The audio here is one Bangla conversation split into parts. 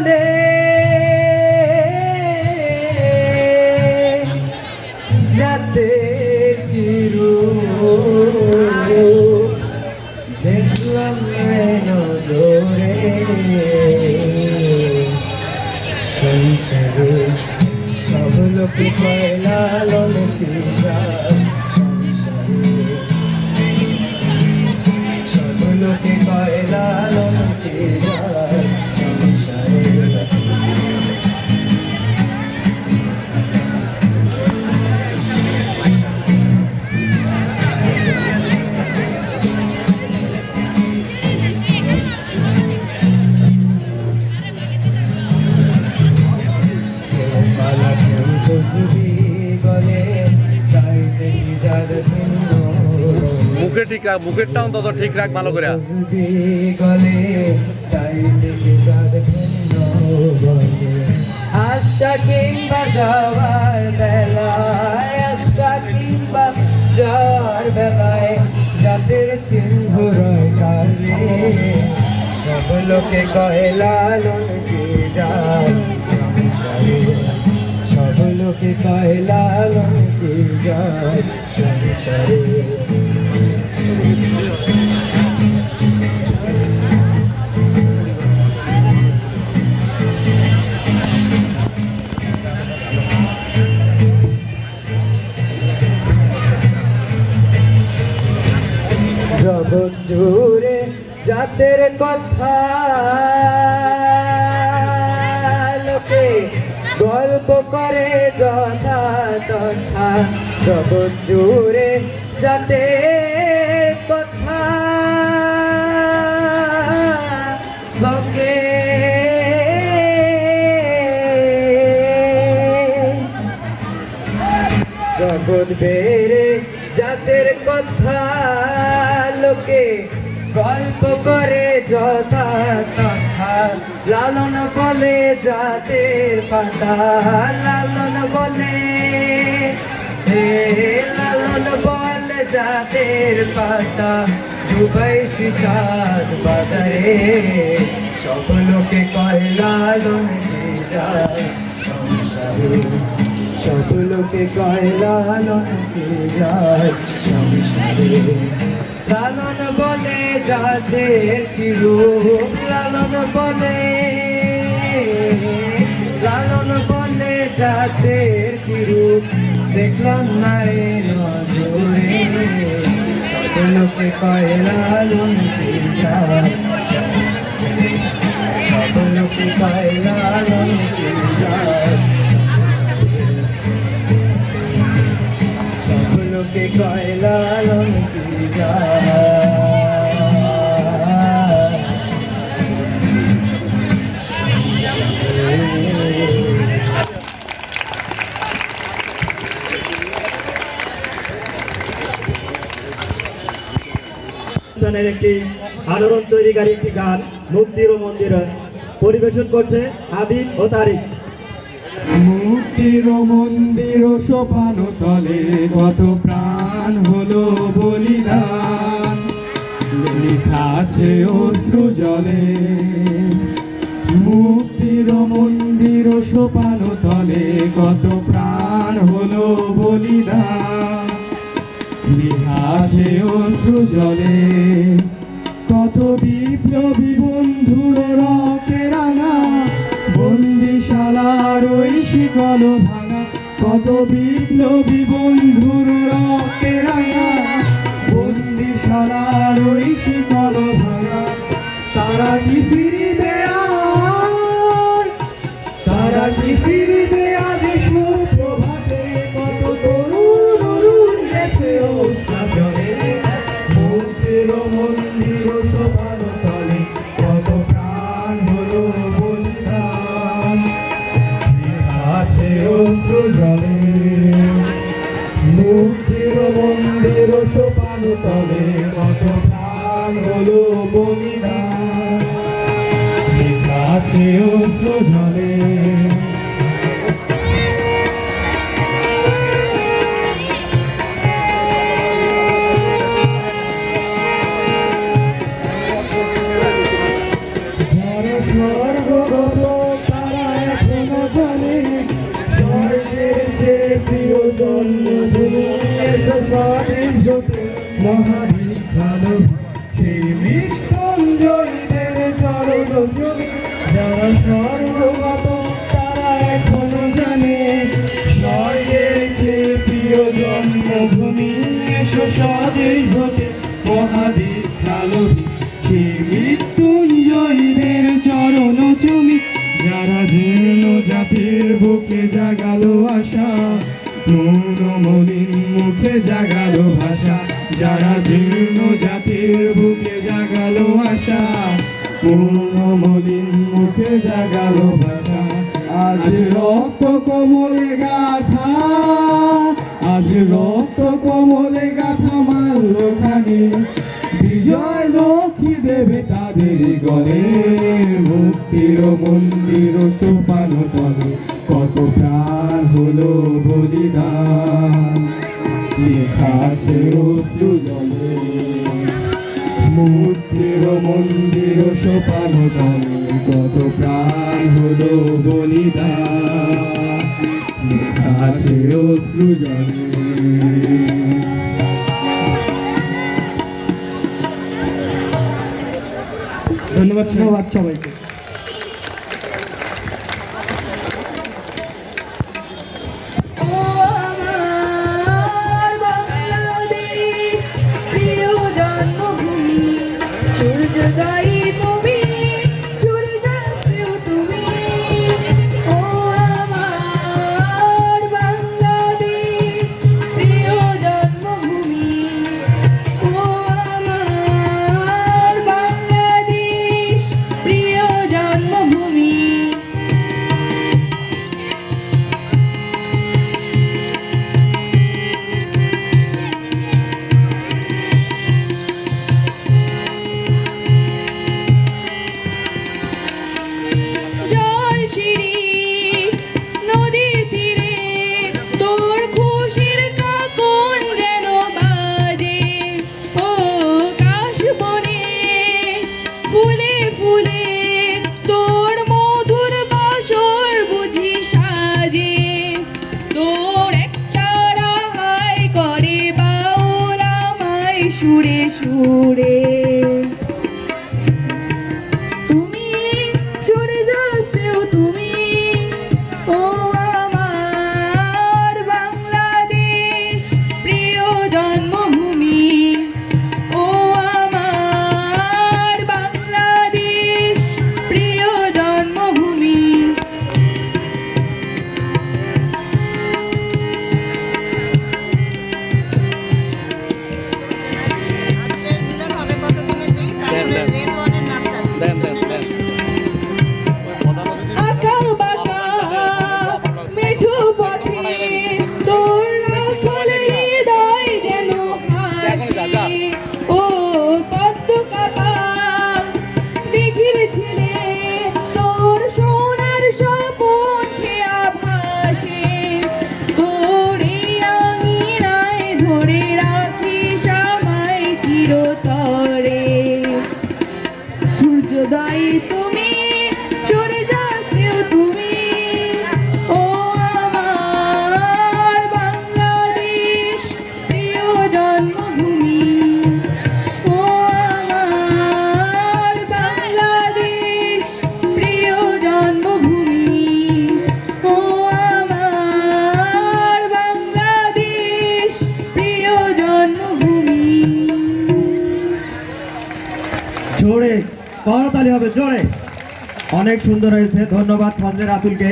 বলে যাতে কিরু দেখলাম নজরে সংসারে সব লোকে কয়লা ললকে যায় সংসারে সব লোকে কয়লা ললকে যায় সংসারে মুখে ঠিক রাখ, মুখেরটা অন্তত ঠিক রাখ ভালো করে। আশা কিংবা যাওয়ার বেলায় আশা কিংবা যাওয়ার বেলায় যাদের চিহ্ন রয় কারে সব লোকে কয় লালন কে যায় সংসারে সব লোকে কয় লালন কে যায় সংসারে জগৎ জুড়ে জাতের কথা লোকে গল্প করে যথা তথা জগৎ জুড়ে জাতের কথা লোকে জগৎ বেড়ে জাতের কথা লোকে গল্প করে যথা তথা লালন বলে জাতের পাতা লালন বলে লালন বলে জাতের পাতা দুবাই সিসাদ বাজারে সব লোকে কয় লালন যায় সংসারে সব লোকে কয় লালন যায় সংসারে লালন বলে যাদের কি রূপ লালন বলে যাদের কি রূপ দেখলাম না নজরে সব লোকে কয় লালন যায় সব লোকে কয় লালন যায় সব লোকে কয় লালন একটি আলোড়ন তৈরিকারী একটি গান মুক্তির ও মন্দির পরিবেশন করছে আদিব ও তারিক। মুক্তির মন্দির সোপান তলে কত প্রাণ হলো বলিদান লেখা আছে অশ্রু জলে মুক্তির মন্দির সোপান তলে কত প্রাণ হলো বলিদান লেখা আছে অশ্রু জলে কত বিপ্লবী বন্ধুর রক্তে রাঙা বন্দিশালার ওই শিকল ভাঙা কত বিপ্লবী বন্ধুর রক্তে রাঙা বন্দিশালার ওই শিকল ভাঙা তারা কি ফিরিবে তারা কি ফিরিবে আজ সুপ্রভাতে কত তরুণ গেছে জলে মুক্তির মন্দির সোপান তলে কত প্রাণ হলো বলিদান আছে অশ্রু জলে মুক্তির মন্দির সোপান তলে কত প্রাণ হলো বলিদান আছে অশ্রু জলে স্বর্গগত জমি যারা স্বর্গগত তারা এখনো জানে স্বর্গের চেয়ে প্রিয় জন্মভূমি এসো স্বদেশ হতে মহাদেশ কালবি সে মৃত্যুঞ্জয়ীদের চরণ চুমি যারা জীর্ণ জাতির বুকে জাগালো আশা মৌনমলিন মুখে জাগালো ভাষা যারা জীর্ণ জাতির বুকে জাগালো আশা মৌনমলিন মুখে জাগালো ভাষা আজ রক্ত কমলে গাথা আজ রক্ত কমলে গাথা মাল্য খানি বিজয় লক্ষ্মী দেবে তাদের গলে মুক্তির মন্দির সোপান তলে কত প্রাণ হলো বলিদান লেখা আছে অশ্রু জলে মুক্তির মন্দির সোপান তলে কত প্রাণ হলো বলিদান লেখা আছে অশ্রু জলে। ধন্যবাদ সবাইকে। সুরে সুরে তুমি সরে যাচ্ছেও তুমি ও আমার বাংলাদেশ প্রিয় জন্মভূমি ও আমার বাংলাদেশ প্রিয় জন্মভূমি তুমি সরে যাচ্ছেও তুমি ও আমার বাংলাদেশ প্রিয় জন্মভূমি ও আমার বাংলাদেশ প্রিয় জন্মভূমি ও আমার বাংলাদেশ প্রিয় জন্মভূমি। জোরে করতালি হবে জোরে। অনেক সুন্দর হয়েছে, ধন্যবাদ ফজলে রাতুলকে।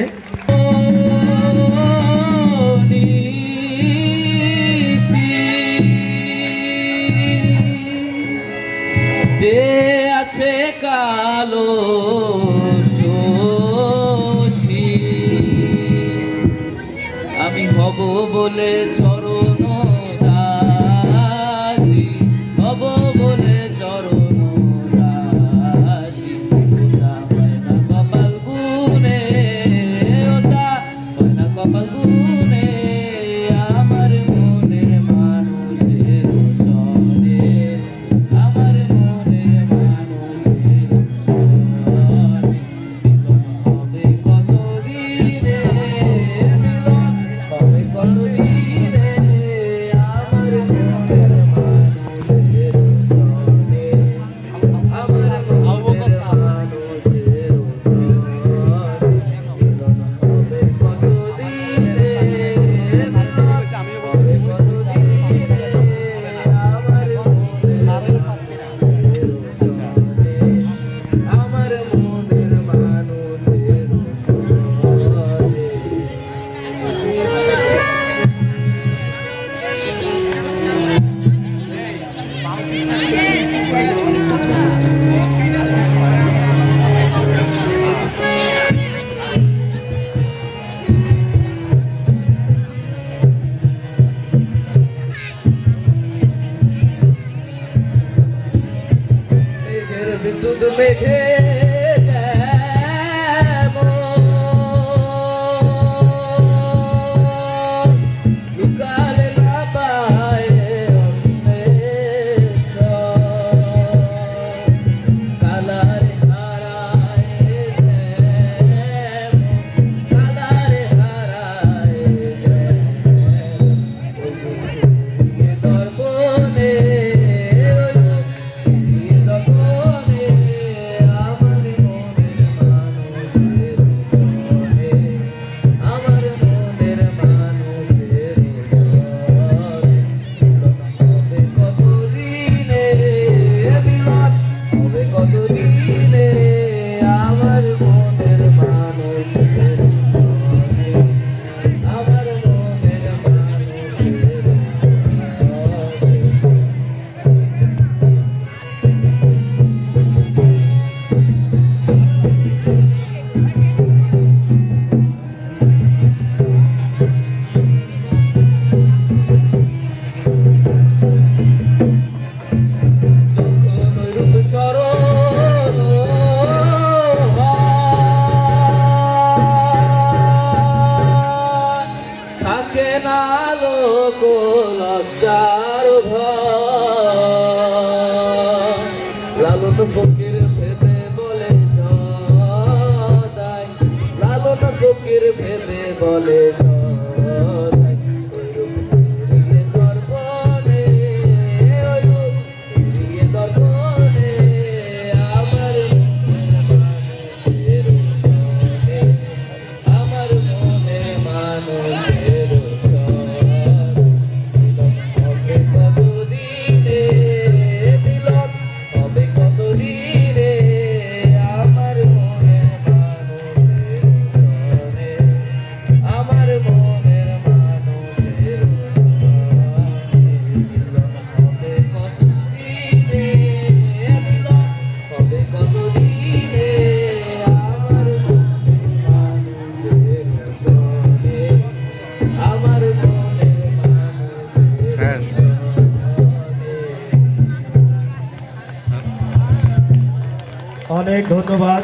যে আছে কালো শশী আমি হব বলে চরণ দাসী হব বলে চরণ দাসী ওটা হয় না কপাল গুনে ওটা হয় না কপাল গুনে আমার মনের মানুষের সনে আমার মনের মানুষের সনে মিলন হবে কত দিনে মিলন হবে কত দিনে লজ্জার ভয় লালন ফকির ভেবে বলে সদাই লালন ফকির ভেবে বলে সদাই ওইরূপ ফিরিয়ে দর্পণে ওইরূপ ফিরিয়ে দর্পণে আমার মনের মানুষের সনে আমার মনের মানুষের হবে কত দিনে আমার মনের মানুষের সনে আমার মনের মানুষের হবে কত দিনে হবে কত দিনে আমার মনের মানুষের সনে আমার মনের মানুষের শেষ। সনে অনেক ধন্যবাদ।